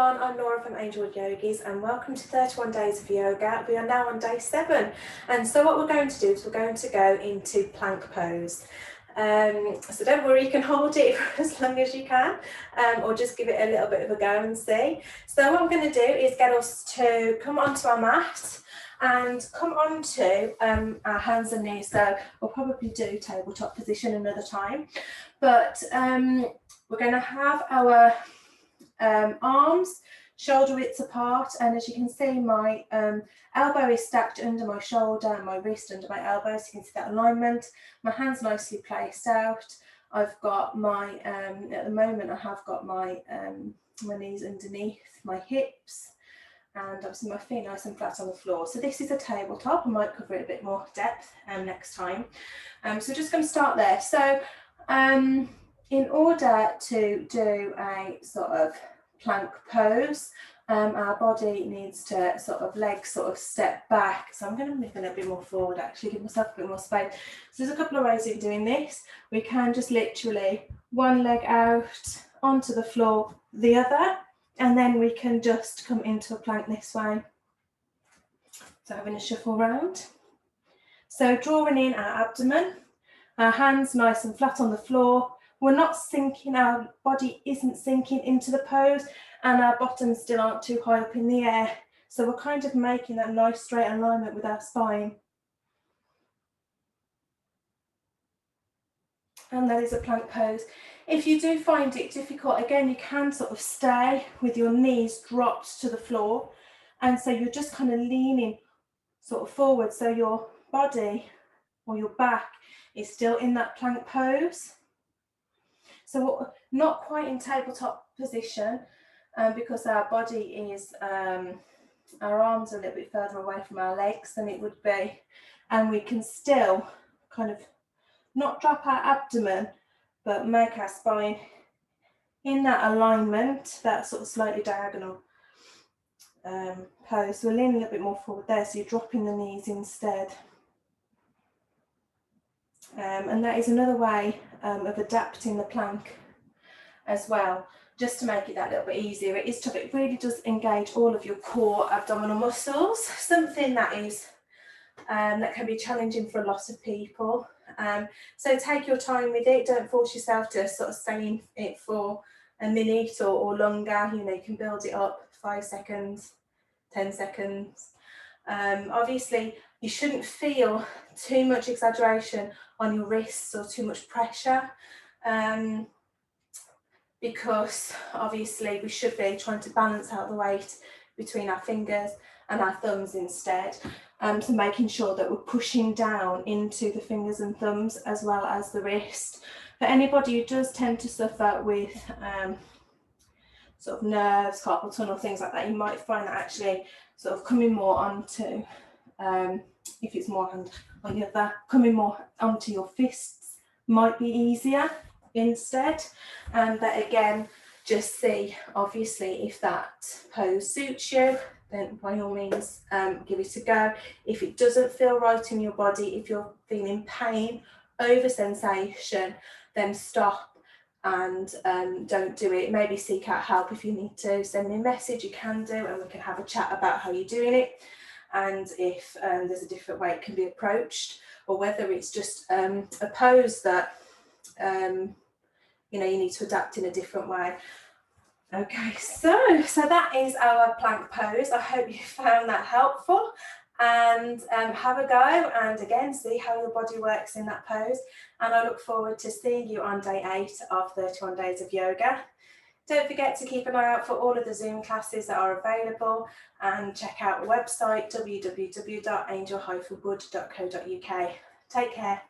everyone, I'm Laura from Angelwood Yogis and welcome to 31 Days of Yoga. We are now on day 7, and so what we're going to do is we're going to go into plank pose. So don't worry, you can hold it for as long as you can, or just give it a little bit of a go and see. So what I'm going to do is get us to come onto our mat and come onto our hands and knees. So we'll probably do tabletop position another time, but we're going to have our arms shoulder widths apart, and as you can see, my elbow is stacked under my shoulder and my wrist under my elbow, so you can see that alignment. My hands nicely placed out. I've got my at the moment I have got my my knees underneath my hips, and obviously my feet nice and flat on the floor. So this is a tabletop. I might cover it a bit more depth next time. So we're just going to start there. So in order to do a sort of plank pose, our body needs to sort of legs sort of step back. So I'm going to move a little bit more forward, actually give myself a bit more space. So there's a couple of ways of doing this. We can just literally one leg out onto the floor, the other, and then we can just come into a plank this way. So having a shuffle round. So drawing in our abdomen, our hands nice and flat on the floor. We're not sinking, our body isn't sinking into the pose, and our bottoms still aren't too high up in the air. So we're kind of making that nice straight alignment with our spine. And that is a plank pose. If you do find it difficult, again, you can sort of stay with your knees dropped to the floor. And so you're just kind of leaning sort of forward, so your body or your back is still in that plank pose. So not quite in tabletop position, because our body is, our arms are a little bit further away from our legs than it would be. And we can still kind of not drop our abdomen, but make our spine in that alignment, that sort of slightly diagonal pose. So we're leaning a little bit more forward there, so you're dropping the knees instead. And that is another way of adapting the plank as well, just to make it that little bit easier. It is tough, it really does engage all of your core abdominal muscles, something that is that can be challenging for a lot of people. So take your time with it, don't force yourself to sort of stay in it for a minute or longer. You know, you can build it up 5 seconds, 10 seconds. Obviously, you shouldn't feel too much exaggeration on your wrists or too much pressure, because obviously we should be trying to balance out the weight between our fingers and our thumbs instead. So making sure that we're pushing down into the fingers and thumbs as well as the wrist. For anybody who does tend to suffer with sort of nerves, carpal tunnel, things like that, you might find that actually sort of coming more onto, if it's more hand on the other, coming more onto your fists might be easier instead. And that again, just see obviously if that pose suits you, then by all means give it a go. If it doesn't feel right in your body, if you're feeling pain over sensation, then stop and don't do it. Maybe seek out help if you need to. Send me a message, you can do, and we can have a chat about how you're doing it, and if there's a different way it can be approached, or whether it's just a pose that you know, you need to adapt in a different way. Okay, so that is our plank pose. I hope you found that helpful, and have a go and again see how your body works in that pose. And I look forward to seeing you on day 8 of 31 Days of Yoga. Don't forget to keep an eye out for all of the Zoom classes that are available, and check out the website www.angel-wood.co.uk. Take care.